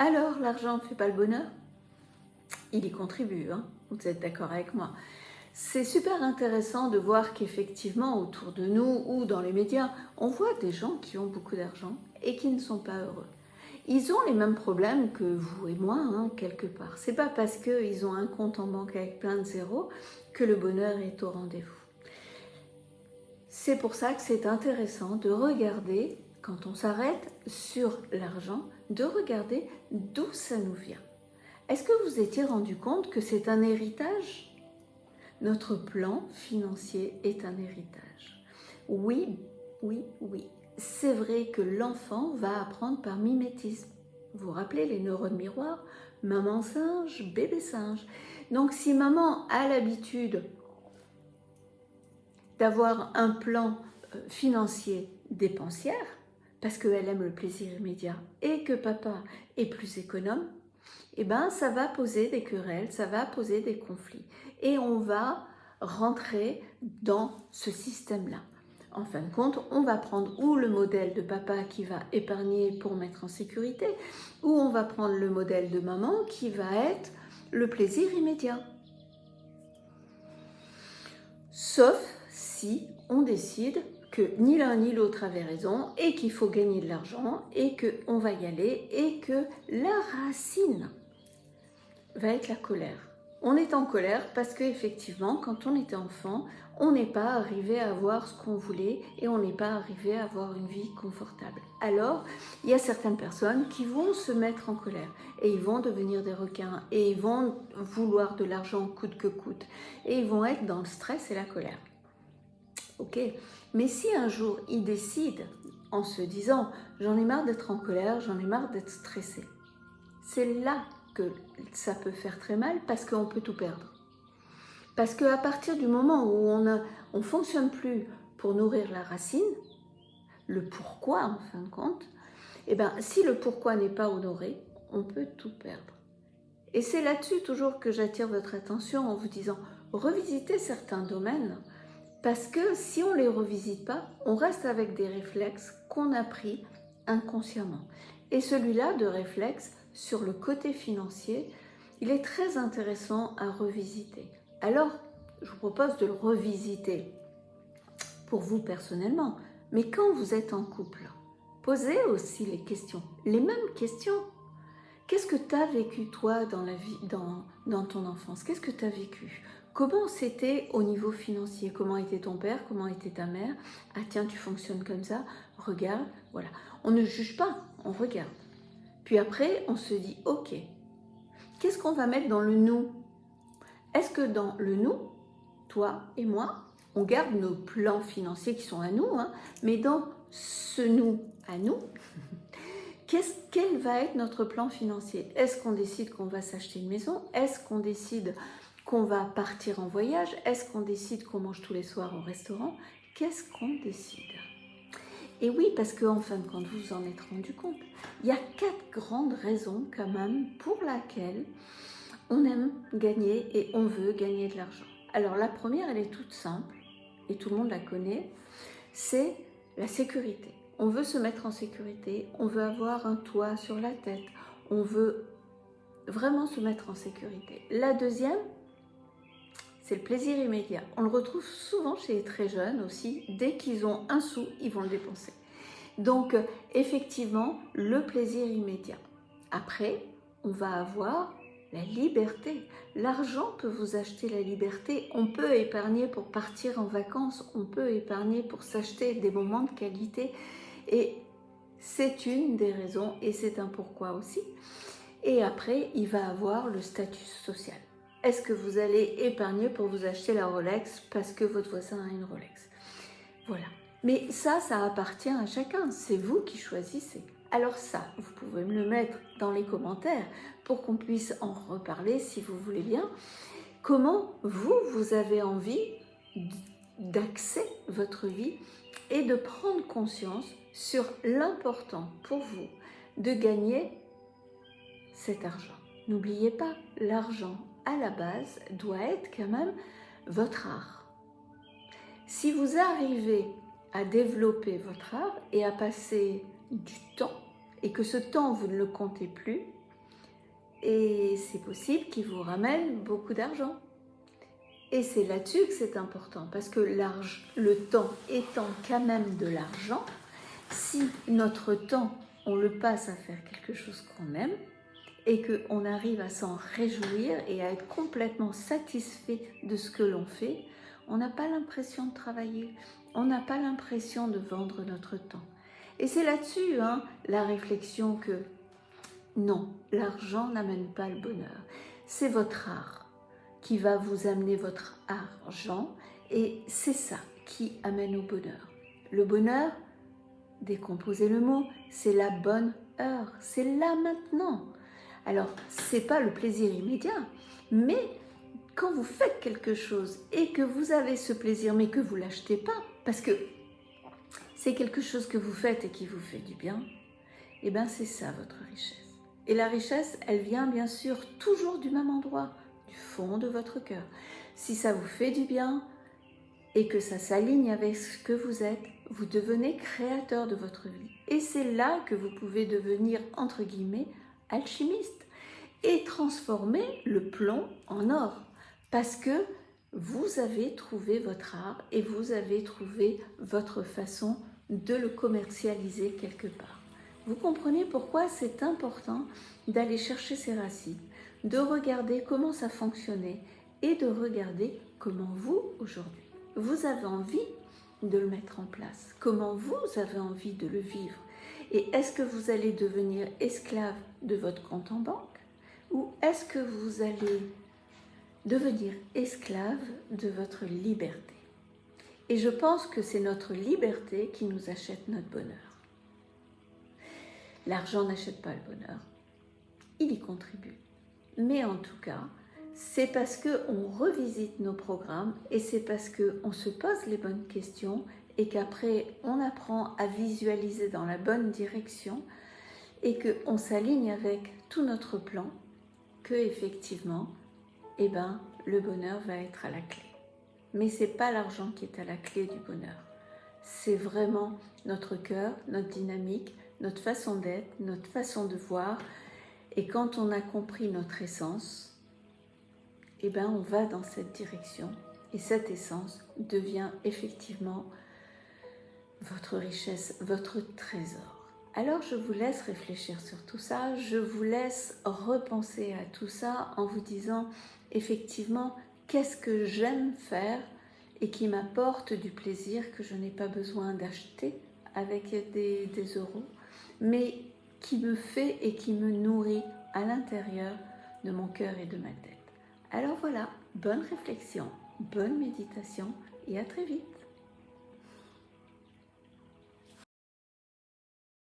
Alors, l'argent ne fait pas le bonheur? Il y contribue, hein, vous êtes d'accord avec moi. C'est super intéressant de voir qu'effectivement, autour de nous ou dans les médias, on voit des gens qui ont beaucoup d'argent et qui ne sont pas heureux. Ils ont les mêmes problèmes que vous et moi, hein, quelque part. C'est pas parce qu'ils ont un compte en banque avec plein de zéros que le bonheur est au rendez-vous. C'est pour ça que c'est intéressant de regarder, quand on s'arrête sur l'argent, de regarder d'où ça nous vient. Est-ce que vous étiez rendu compte que c'est un héritage? Notre plan financier est un héritage. Oui, oui, oui. C'est vrai que l'enfant va apprendre par mimétisme. Vous vous rappelez les neurones miroirs? Maman singe, bébé singe. Donc si maman a l'habitude d'avoir un plan financier dépensière, parce qu'elle aime le plaisir immédiat, et que papa est plus économe, eh ben, ça va poser des querelles, ça va poser des conflits. Et on va rentrer dans ce système-là. En fin de compte, on va prendre ou le modèle de papa qui va épargner pour mettre en sécurité, ou on va prendre le modèle de maman qui va être le plaisir immédiat. Sauf si on décide que ni l'un ni l'autre avait raison et qu'il faut gagner de l'argent et qu'on va y aller et que la racine va être la colère. On est en colère parce qu'effectivement, quand on était enfant, on n'est pas arrivé à avoir ce qu'on voulait et on n'est pas arrivé à avoir une vie confortable. Alors, il y a certaines personnes qui vont se mettre en colère et ils vont devenir des requins et ils vont vouloir de l'argent coûte que coûte et ils vont être dans le stress et la colère. Ok, mais si un jour ils décident en se disant j'en ai marre d'être en colère, j'en ai marre d'être stressé, c'est là que ça peut faire très mal parce qu'on peut tout perdre. Parce qu'à partir du moment où on ne fonctionne plus pour nourrir la racine, le pourquoi en fin de compte, eh ben, si le pourquoi n'est pas honoré, on peut tout perdre. Et c'est là-dessus toujours que j'attire votre attention en vous disant revisitez certains domaines parce que si on ne les revisite pas, on reste avec des réflexes qu'on a pris inconsciemment. Et celui-là de réflexe sur le côté financier, il est très intéressant à revisiter. Alors, je vous propose de le revisiter pour vous personnellement, mais quand vous êtes en couple, posez aussi les questions, les mêmes questions. Qu'est-ce que tu as vécu toi dans la vie, dans ton enfance? Qu'est-ce que tu as vécu? Comment c'était au niveau financier? Comment était ton père? Comment était ta mère? Ah tiens, tu fonctionnes comme ça? Regarde, voilà. On ne juge pas, on regarde. Puis après, on se dit, ok, qu'est-ce qu'on va mettre dans le nous? Est-ce que dans le nous, toi et moi, on garde nos plans financiers qui sont à nous, hein, mais dans ce nous à nous, quel va être notre plan financier? Est-ce qu'on décide qu'on va s'acheter une maison? Est-ce qu'on décide qu'on va partir en voyage? Est-ce qu'on décide qu'on mange tous les soirs au restaurant? Qu'est-ce qu'on décide? Et oui, parce qu'en fin de compte, vous vous en êtes rendu compte. Il y a 4 grandes raisons quand même pour lesquelles on aime gagner et on veut gagner de l'argent. Alors la première, elle est toute simple et tout le monde la connaît, c'est la sécurité. On veut se mettre en sécurité, on veut avoir un toit sur la tête, on veut vraiment se mettre en sécurité. La deuxième, c'est le plaisir immédiat. On le retrouve souvent chez les très jeunes aussi. Dès qu'ils ont un sou, ils vont le dépenser. Donc, effectivement, le plaisir immédiat. Après, on va avoir la liberté. L'argent peut vous acheter la liberté. On peut épargner pour partir en vacances. On peut épargner pour s'acheter des moments de qualité. Et c'est une des raisons et c'est un pourquoi aussi. Et après, il va avoir le statut social. Est-ce que vous allez épargner pour vous acheter la Rolex parce que votre voisin a une Rolex? Voilà. Mais ça appartient à chacun. C'est vous qui choisissez. Alors ça, vous pouvez me le mettre dans les commentaires pour qu'on puisse en reparler si vous voulez bien. Comment vous avez envie d'axer votre vie et de prendre conscience sur l'important pour vous de gagner cet argent. N'oubliez pas, l'argent à la base doit être quand même votre art. Si vous arrivez à développer votre art et à passer du temps et que ce temps vous ne le comptez plus, et c'est possible qu'il vous ramène beaucoup d'argent. Et c'est là-dessus que c'est important, parce que le temps étant quand même de l'argent, si notre temps, on le passe à faire quelque chose qu'on aime, et qu'on arrive à s'en réjouir et à être complètement satisfait de ce que l'on fait, on n'a pas l'impression de travailler, on n'a pas l'impression de vendre notre temps. Et c'est là-dessus la réflexion que non, l'argent n'amène pas le bonheur. C'est votre art qui va vous amener votre argent et c'est ça qui amène au bonheur. Le bonheur, décomposer le mot, c'est la bonne heure, c'est là maintenant. Alors, c'est pas le plaisir immédiat, mais quand vous faites quelque chose et que vous avez ce plaisir, mais que vous l'achetez pas, parce que c'est quelque chose que vous faites et qui vous fait du bien, et bien c'est ça votre richesse. Et la richesse, elle vient bien sûr toujours du même endroit, du fond de votre cœur. Si ça vous fait du bien et que ça s'aligne avec ce que vous êtes, vous devenez créateur de votre vie. Et c'est là que vous pouvez devenir, entre guillemets, alchimiste et transformer le plomb en or. Parce que vous avez trouvé votre art et vous avez trouvé votre façon de le commercialiser quelque part. Vous comprenez pourquoi c'est important d'aller chercher ses racines, de regarder comment ça fonctionnait et de regarder comment vous, aujourd'hui, vous avez envie de le mettre en place, comment vous avez envie de le vivre. Et est-ce que vous allez devenir esclave de votre compte en banque ou est-ce que vous allez devenir esclave de votre liberté? Et je pense que c'est notre liberté qui nous achète notre bonheur. L'argent n'achète pas le bonheur, il y contribue. Mais en tout cas, c'est parce qu'on revisite nos programmes et c'est parce qu'on se pose les bonnes questions et qu'après on apprend à visualiser dans la bonne direction et qu'on s'aligne avec tout notre plan que effectivement, le bonheur va être à la clé. Mais ce n'est pas l'argent qui est à la clé du bonheur. C'est vraiment notre cœur, notre dynamique, notre façon d'être, notre façon de voir. Et quand on a compris notre essence, on va dans cette direction. Et cette essence devient effectivement votre richesse, votre trésor. Alors je vous laisse réfléchir sur tout ça, je vous laisse repenser à tout ça en vous disant effectivement qu'est-ce que j'aime faire et qui m'apporte du plaisir que je n'ai pas besoin d'acheter avec des euros, mais qui me fait et qui me nourrit à l'intérieur de mon cœur et de ma tête. Alors voilà, bonne réflexion, bonne méditation et à très vite.